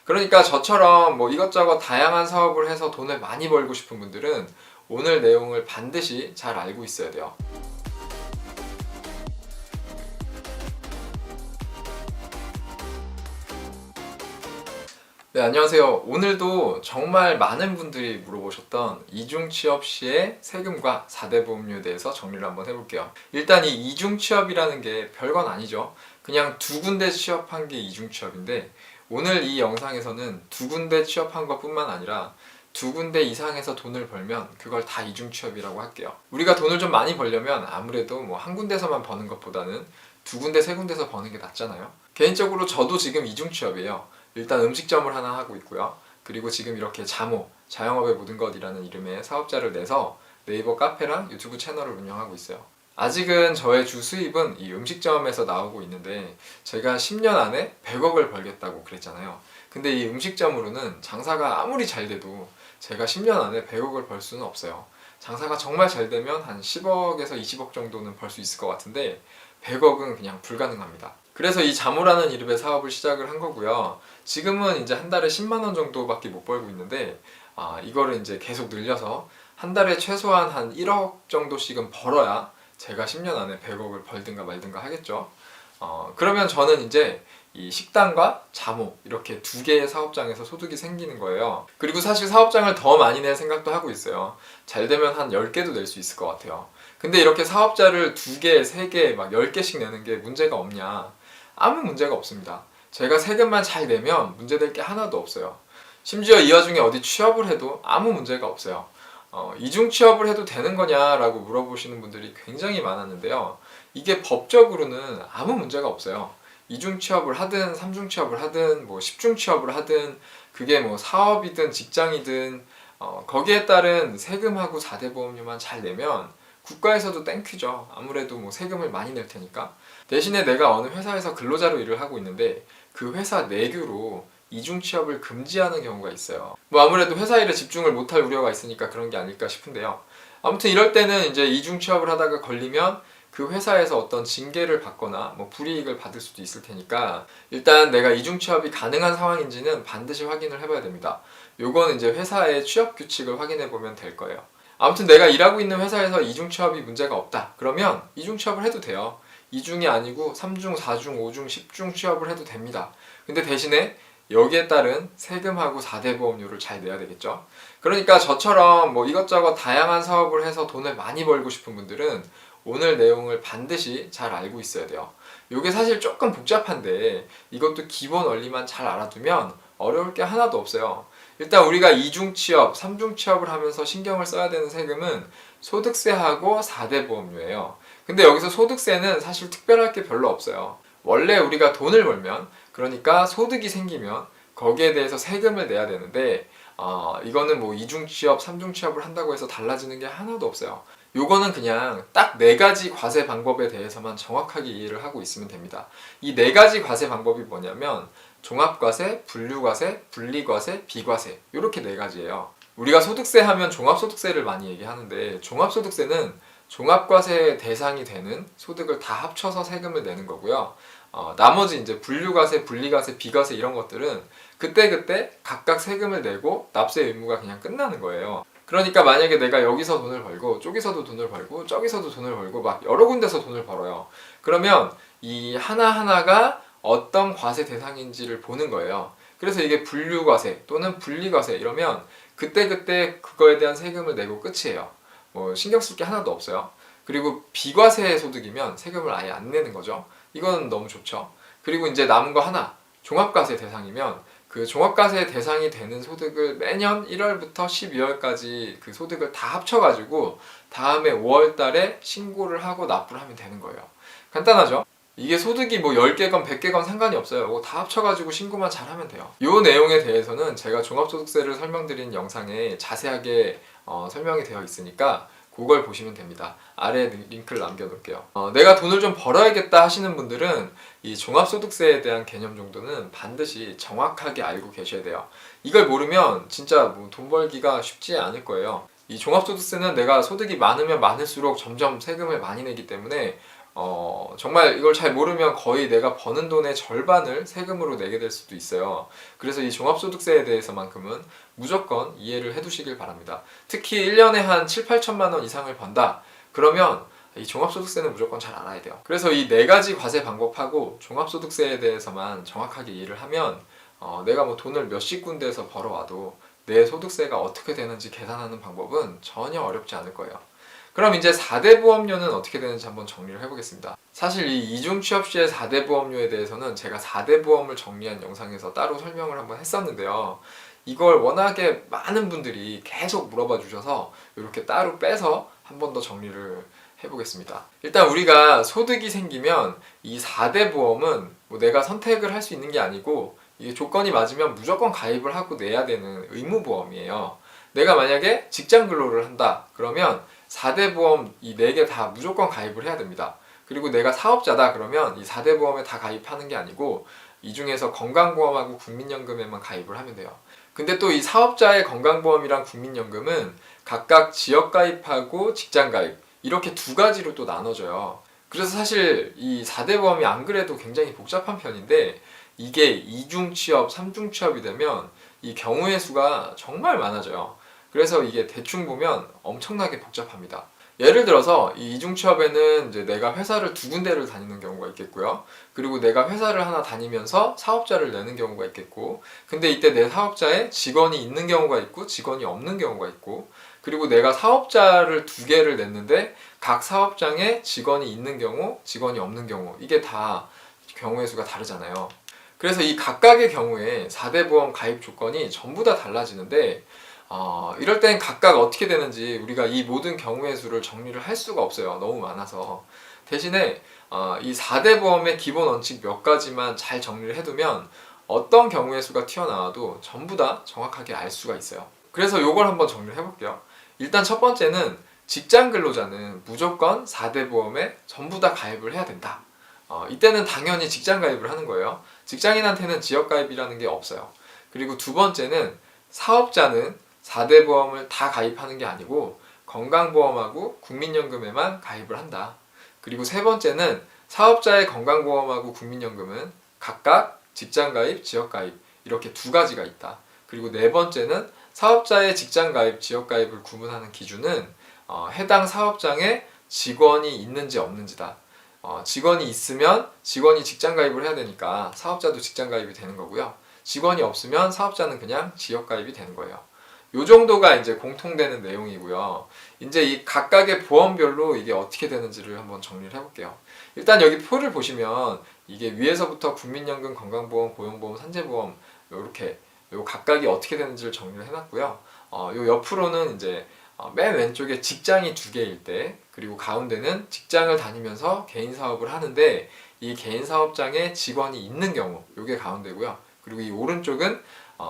그러니까 저처럼 뭐 이것저것 다양한 사업을 해서 돈을 많이 벌고 싶은 분들은 오늘 내용을 반드시 잘 알고 있어야 돼요. 네, 안녕하세요. 오늘도 정말 많은 분들이 물어보셨던 이중 취업 시의 세금과 4대 보험료에 대해서 정리를 한번 해볼게요. 일단 이 이중 취업이라는 게 별건 아니죠. 그냥 두 군데 취업한 게 이중 취업인데 오늘 이 영상에서는 두 군데 취업한 것뿐만 아니라 두 군데 이상에서 돈을 벌면 그걸 다 이중 취업이라고 할게요. 우리가 돈을 좀 많이 벌려면 아무래도 뭐 한 군데서만 버는 것보다는 두 군데, 세 군데서 버는 게 낫잖아요. 개인적으로 저도 지금 이중 취업이에요. 일단 음식점을 하나 하고 있고요. 그리고 지금 이렇게 자모, 자영업의 모든 것이라는 이름의 사업자를 내서 네이버 카페랑 유튜브 채널을 운영하고 있어요. 아직은 저의 주 수입은 이 음식점에서 나오고 있는데 제가 10년 안에 100억을 벌겠다고 그랬잖아요. 근데 이 음식점으로는 장사가 아무리 잘 돼도 제가 10년 안에 100억을 벌 수는 없어요. 장사가 정말 잘 되면 한 10억에서 20억 정도는 벌 수 있을 것 같은데 100억은 그냥 불가능합니다. 그래서 이 자모라는 이름의 사업을 시작을 한 거고요. 지금은 이제 한 달에 10만 원 정도밖에 못 벌고 있는데 이거를 이제 계속 늘려서 한 달에 최소한 한 1억 정도씩은 벌어야 제가 10년 안에 100억을 벌든가 말든가 하겠죠. 그러면 저는 이제 이 식당과 자모 이렇게 두 개의 사업장에서 소득이 생기는 거예요. 그리고 사실 사업장을 더 많이 낼 생각도 하고 있어요. 잘 되면 한 10개도 낼 수 있을 것 같아요. 근데 이렇게 사업자를 2개, 3개, 막 10개씩 내는 게 문제가 없냐? 아무 문제가 없습니다. 제가 세금만 잘 내면 문제될 게 하나도 없어요. 심지어 이 와중에 어디 취업을 해도 아무 문제가 없어요. 이중 취업을 해도 되는 거냐라고 물어보시는 분들이 굉장히 많았는데요. 이게 법적으로는 아무 문제가 없어요. 이중 취업을 하든 삼중 취업을 하든 뭐 10중 취업을 하든 그게 뭐 사업이든 직장이든 거기에 따른 세금하고 4대 보험료만 잘 내면 국가에서도 땡큐죠. 아무래도 뭐 세금을 많이 낼 테니까. 대신에 내가 어느 회사에서 근로자로 일을 하고 있는데 그 회사 내규로 이중 취업을 금지하는 경우가 있어요. 뭐 아무래도 회사 일에 집중을 못할 우려가 있으니까 그런 게 아닐까 싶은데요. 아무튼 이럴 때는 이제 이중 취업을 하다가 걸리면 그 회사에서 어떤 징계를 받거나 뭐 불이익을 받을 수도 있을 테니까 일단 내가 이중 취업이 가능한 상황인지는 반드시 확인을 해봐야 됩니다. 요거는 이제 회사의 취업 규칙을 확인해 보면 될 거예요. 아무튼 내가 일하고 있는 회사에서 이중 취업이 문제가 없다. 그러면 이중 취업을 해도 돼요. 2중이 아니고 3중, 4중, 5중, 10중 취업을 해도 됩니다. 근데 대신에 여기에 따른 세금하고 4대 보험료를 잘 내야 되겠죠. 그러니까 저처럼 뭐 이것저것 다양한 사업을 해서 돈을 많이 벌고 싶은 분들은 오늘 내용을 반드시 잘 알고 있어야 돼요. 이게 사실 조금 복잡한데 이것도 기본 원리만 잘 알아두면 어려울 게 하나도 없어요. 일단 우리가 이중 취업, 삼중 취업을 하면서 신경을 써야 되는 세금은 소득세하고 4대 보험료예요. 근데 여기서 소득세는 사실 특별할 게 별로 없어요. 원래 우리가 돈을 벌면, 그러니까 소득이 생기면 거기에 대해서 세금을 내야 되는데 이거는 뭐 이중 취업, 삼중 취업을 한다고 해서 달라지는 게 하나도 없어요. 요거는 그냥 딱 4가지 과세 방법에 대해서만 정확하게 이해를 하고 있으면 됩니다. 이 4가지 과세 방법이 뭐냐면 종합과세, 분류과세, 분리과세, 비과세 이렇게 4가지예요. 우리가 소득세 하면 종합소득세를 많이 얘기하는데 종합소득세는 종합과세 대상이 되는 소득을 다 합쳐서 세금을 내는 거고요. 나머지 이제 분류과세, 분리과세, 비과세 이런 것들은 그때그때 각각 세금을 내고 납세 의무가 그냥 끝나는 거예요. 그러니까 만약에 내가 여기서 돈을 벌고 저기서도 돈을 벌고 저기서도 돈을 벌고 막 여러 군데서 돈을 벌어요. 그러면 이 하나하나가 어떤 과세 대상인지를 보는 거예요. 그래서 이게 분류과세 또는 분리과세 이러면 그때그때 그거에 대한 세금을 내고 끝이에요. 뭐 신경 쓸 게 하나도 없어요. 그리고 비과세 소득이면 세금을 아예 안 내는 거죠. 이건 너무 좋죠. 그리고 이제 남은 거 하나, 종합과세 대상이면 그 종합과세 대상이 되는 소득을 매년 1월부터 12월까지 그 소득을 다 합쳐가지고 다음에 5월 달에 신고를 하고 납부를 하면 되는 거예요. 간단하죠? 이게 소득이 뭐 10개건 100개건 상관이 없어요. 뭐 다 합쳐가지고 신고만 잘하면 돼요. 이 내용에 대해서는 제가 종합소득세를 설명드린 영상에 자세하게 설명이 되어 있으니까 그걸 보시면 됩니다. 아래에 링크를 남겨놓을게요. 내가 돈을 좀 벌어야겠다 하시는 분들은 이 종합소득세에 대한 개념 정도는 반드시 정확하게 알고 계셔야 돼요. 이걸 모르면 진짜 뭐 돈 벌기가 쉽지 않을 거예요. 이 종합소득세는 내가 소득이 많으면 많을수록 점점 세금을 많이 내기 때문에 정말 이걸 잘 모르면 거의 내가 버는 돈의 절반을 세금으로 내게 될 수도 있어요. 그래서 이 종합소득세에 대해서만큼은 무조건 이해를 해두시길 바랍니다. 특히 1년에 한 7, 8천만 원 이상을 번다. 그러면 이 종합소득세는 무조건 잘 알아야 돼요. 그래서 이 네 가지 과세 방법하고 종합소득세에 대해서만 정확하게 이해를 하면 내가 뭐 돈을 몇십 군데에서 벌어와도 내 소득세가 어떻게 되는지 계산하는 방법은 전혀 어렵지 않을 거예요. 그럼 이제 4대 보험료는 어떻게 되는지 한번 정리를 해보겠습니다. 사실 이 이중 취업 시의 4대 보험료에 대해서는 제가 4대 보험을 정리한 영상에서 따로 설명을 한번 했었는데요. 이걸 워낙에 많은 분들이 계속 물어봐 주셔서 이렇게 따로 빼서 한 번 더 정리를 해보겠습니다. 일단 우리가 소득이 생기면 이 4대 보험은 뭐 내가 선택을 할 수 있는 게 아니고 이게 조건이 맞으면 무조건 가입을 하고 내야 되는 의무보험이에요. 내가 만약에 직장 근로를 한다 그러면 4대 보험 이 4개 다 무조건 가입을 해야 됩니다. 그리고 내가 사업자다 그러면 이 4대 보험에 다 가입하는 게 아니고 이 중에서 건강보험하고 국민연금에만 가입을 하면 돼요. 근데 또 이 사업자의 건강보험이랑 국민연금은 각각 지역가입하고 직장가입 이렇게 두 가지로 또 나눠져요. 그래서 사실 이 4대 보험이 안 그래도 굉장히 복잡한 편인데 이게 2중 취업, 3중 취업이 되면 이 경우의 수가 정말 많아져요. 그래서 이게 대충 보면 엄청나게 복잡합니다. 예를 들어서 이 이중 취업에는 이제 내가 회사를 두 군데를 다니는 경우가 있겠고요. 그리고 내가 회사를 하나 다니면서 사업자를 내는 경우가 있겠고, 근데 이때 내 사업자에 직원이 있는 경우가 있고 직원이 없는 경우가 있고, 그리고 내가 사업자를 두 개를 냈는데 각 사업장에 직원이 있는 경우, 직원이 없는 경우 이게 다 경우의 수가 다르잖아요. 그래서 이 각각의 경우에 4대 보험 가입 조건이 전부 다 달라지는데 이럴 땐 각각 어떻게 되는지 우리가 이 모든 경우의 수를 정리를 할 수가 없어요. 너무 많아서. 대신에 이 4대 보험의 기본 원칙 몇 가지만 잘 정리를 해두면 어떤 경우의 수가 튀어나와도 전부 다 정확하게 알 수가 있어요. 그래서 이걸 한번 정리를 해볼게요. 일단 첫 번째는 직장 근로자는 무조건 4대 보험에 전부 다 가입을 해야 된다. 이때는 당연히 직장 가입을 하는 거예요. 직장인한테는 지역 가입이라는 게 없어요. 그리고 두 번째는 사업자는 4대 보험을 다 가입하는 게 아니고 건강보험하고 국민연금에만 가입을 한다. 그리고 세 번째는 사업자의 건강보험하고 국민연금은 각각 직장가입, 지역가입 이렇게 두 가지가 있다. 그리고 네 번째는 사업자의 직장가입, 지역가입을 구분하는 기준은 해당 사업장에 직원이 있는지 없는지다. 직원이 있으면 직원이 직장가입을 해야 되니까 사업자도 직장가입이 되는 거고요. 직원이 없으면 사업자는 그냥 지역가입이 되는 거예요. 요 정도가 이제 공통되는 내용이고요. 이제 이 각각의 보험별로 이게 어떻게 되는지를 한번 정리를 해볼게요. 일단 여기 표를 보시면 이게 위에서부터 국민연금, 건강보험, 고용보험, 산재보험 이렇게 요 각각이 어떻게 되는지를 정리를 해놨고요. 요 옆으로는 이제 맨 왼쪽에 직장이 두 개일 때, 그리고 가운데는 직장을 다니면서 개인 사업을 하는데 이 개인 사업장에 직원이 있는 경우, 요게 가운데고요. 그리고 이 오른쪽은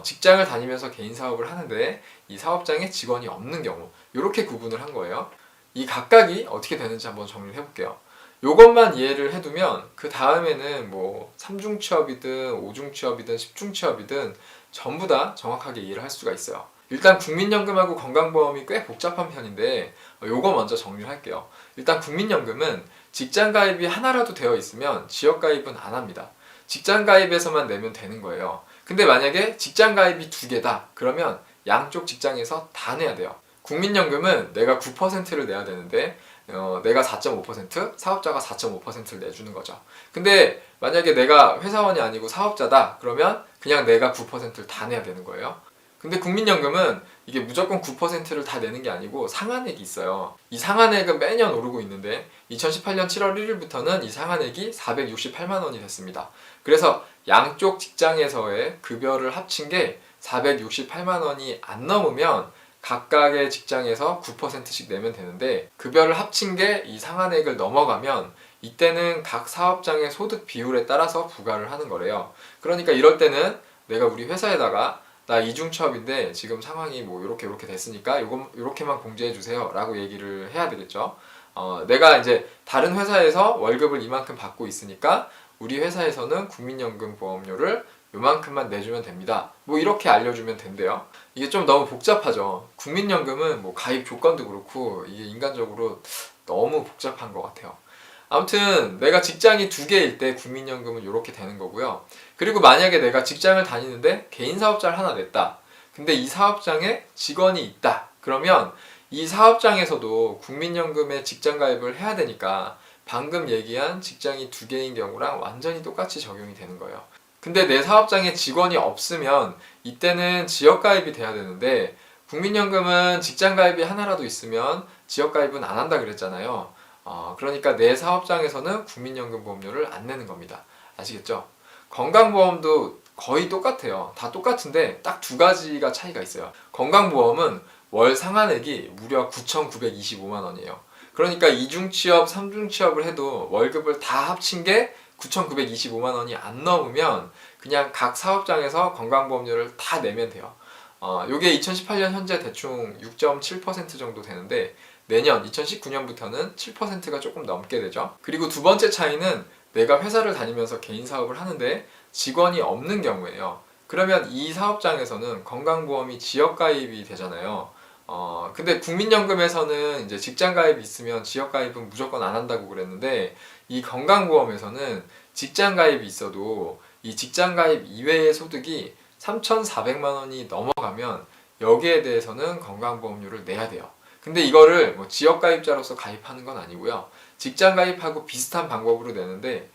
직장을 다니면서 개인 사업을 하는데 이 사업장에 직원이 없는 경우, 이렇게 구분을 한 거예요. 이 각각이 어떻게 되는지 한번 정리를 해볼게요. 요것만 이해를 해두면 그 다음에는 뭐 3중 취업이든 5중 취업이든 10중 취업이든 전부 다 정확하게 이해를 할 수가 있어요. 일단 국민연금하고 건강보험이 꽤 복잡한 편인데 요거 먼저 정리를 할게요. 일단 국민연금은 직장가입이 하나라도 되어 있으면 지역가입은 안 합니다. 직장가입에서만 내면 되는 거예요. 근데 만약에 직장가입이 두 개다 그러면 양쪽 직장에서 다 내야 돼요. 국민연금은 내가 9%를 내야 되는데 내가 4.5%, 사업자가 4.5%를 내주는 거죠. 근데 만약에 내가 회사원이 아니고 사업자다 그러면 그냥 내가 9%를 다 내야 되는 거예요. 근데 국민연금은 이게 무조건 9%를 다 내는 게 아니고 상한액이 있어요. 이 상한액은 매년 오르고 있는데 2018년 7월 1일부터는 이 상한액이 468만 원이 됐습니다. 그래서 양쪽 직장에서의 급여를 합친 게 468만 원이 안 넘으면 각각의 직장에서 9%씩 내면 되는데 급여를 합친 게 이 상한액을 넘어가면 이때는 각 사업장의 소득 비율에 따라서 부과를 하는 거래요. 그러니까 이럴 때는 내가 우리 회사에다가 나 이중 취업인데 지금 상황이 뭐 이렇게 됐으니까 요렇게만 공제해 주세요 라고 얘기를 해야 되겠죠. 내가 이제 다른 회사에서 월급을 이만큼 받고 있으니까 우리 회사에서는 국민연금 보험료를 요만큼만 내주면 됩니다. 뭐 이렇게 알려주면 된대요. 이게 좀 너무 복잡하죠. 국민연금은 뭐 가입 조건도 그렇고 이게 인간적으로 너무 복잡한 것 같아요. 아무튼 내가 직장이 2개일 때 국민연금은 이렇게 되는 거고요. 그리고 만약에 내가 직장을 다니는데 개인 사업자를 하나 냈다. 근데 이 사업장에 직원이 있다. 그러면 이 사업장에서도 국민연금에 직장 가입을 해야 되니까 방금 얘기한 직장이 2개인 경우랑 완전히 똑같이 적용이 되는 거예요. 근데 내 사업장에 직원이 없으면 이때는 지역가입이 돼야 되는데 국민연금은 직장가입이 하나라도 있으면 지역가입은 안 한다 그랬잖아요. 그러니까 내 사업장에서는 국민연금 보험료를 안 내는 겁니다. 아시겠죠? 건강보험도 거의 똑같아요. 다 똑같은데 딱 2가지가 차이가 있어요. 건강보험은 월 상한액이 무려 9,925만 원이에요. 그러니까 2중 취업, 3중 취업을 해도 월급을 다 합친 게 9,925만 원이 안 넘으면 그냥 각 사업장에서 건강보험료를 다 내면 돼요. 요게 2018년 현재 대충 6.7% 정도 되는데 내년 2019년부터는 7%가 조금 넘게 되죠. 그리고 두 번째 차이는 내가 회사를 다니면서 개인 사업을 하는데 직원이 없는 경우예요. 그러면 이 사업장에서는 건강보험이 지역가입이 되잖아요. 근데 국민연금에서는 이제 직장가입이 있으면 지역가입은 무조건 안 한다고 그랬는데 이 건강보험에서는 직장가입이 있어도 이 직장가입 이외의 소득이 3,400만 원이 넘어가면 여기에 대해서는 건강보험료를 내야 돼요. 근데 이거를 뭐 지역가입자로서 가입하는 건 아니고요. 직장가입하고 비슷한 방법으로 내는데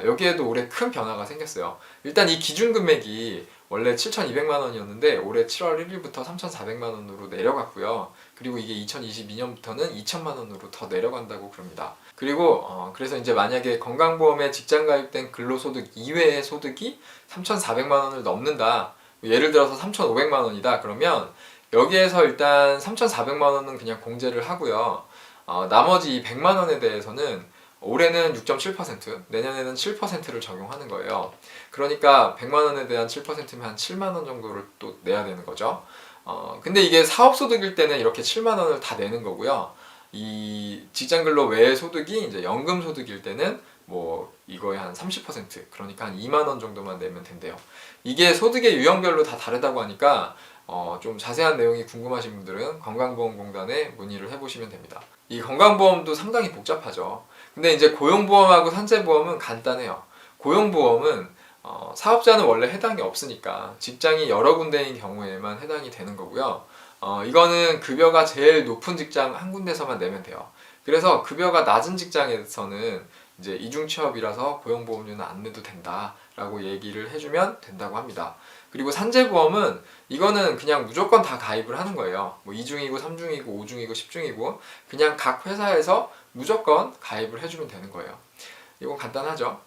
여기에도 올해 큰 변화가 생겼어요. 일단 이 기준금액이 원래 7,200만 원이었는데 올해 7월 1일부터 3,400만 원으로 내려갔고요. 그리고 이게 2022년부터는 2천만 원으로 더 내려간다고 그럽니다. 그리고 그래서 이제 만약에 건강보험에 직장가입된 근로소득 이외의 소득이 3,400만 원을 넘는다. 예를 들어서 3,500만 원이다. 그러면 여기에서 일단 3,400만 원은 그냥 공제를 하고요. 나머지 100만 원에 대해서는 올해는 6.7%, 내년에는 7%를 적용하는 거예요. 그러니까 100만 원에 대한 7%면 한 7만 원 정도를 또 내야 되는 거죠. 근데 이게 사업소득일 때는 이렇게 7만 원을 다 내는 거고요. 이 직장근로 외의 소득이 이제 연금소득일 때는 뭐 이거의 한 30%, 그러니까 한 2만 원 정도만 내면 된대요. 이게 소득의 유형별로 다 다르다고 하니까 좀 자세한 내용이 궁금하신 분들은 건강보험공단에 문의를 해보시면 됩니다. 이 건강보험도 상당히 복잡하죠. 근데 이제 고용보험하고 산재보험은 간단해요. 고용보험은 사업자는 원래 해당이 없으니까 직장이 여러 군데인 경우에만 해당이 되는 거고요. 이거는 급여가 제일 높은 직장 한 군데서만 내면 돼요. 그래서 급여가 낮은 직장에서는 이제 이중 취업이라서 고용보험료는 안 내도 된다라고 얘기를 해주면 된다고 합니다. 그리고 산재보험은 이거는 그냥 무조건 다 가입을 하는 거예요. 뭐 2중이고 3중이고 5중이고 10중이고 그냥 각 회사에서 무조건 가입을 해주면 되는 거예요. 이건 간단하죠.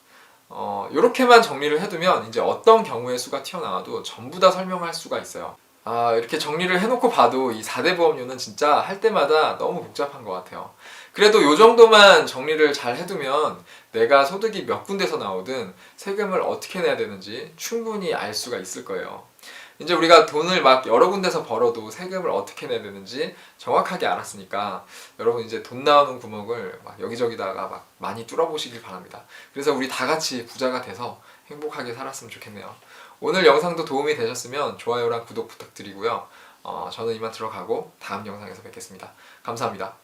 이렇게만 정리를 해두면 이제 어떤 경우의 수가 튀어나와도 전부 다 설명할 수가 있어요. 이렇게 정리를 해놓고 봐도 이 4대 보험료는 진짜 할 때마다 너무 복잡한 것 같아요. 그래도 이 정도만 정리를 잘 해두면 내가 소득이 몇 군데서 나오든 세금을 어떻게 내야 되는지 충분히 알 수가 있을 거예요. 이제 우리가 돈을 막 여러 군데서 벌어도 세금을 어떻게 내야 되는지 정확하게 알았으니까 여러분 이제 돈 나오는 구멍을 막 여기저기다가 막 많이 뚫어보시길 바랍니다. 그래서 우리 다 같이 부자가 돼서 행복하게 살았으면 좋겠네요. 오늘 영상도 도움이 되셨으면 좋아요랑 구독 부탁드리고요. 저는 이만 들어가고 다음 영상에서 뵙겠습니다. 감사합니다.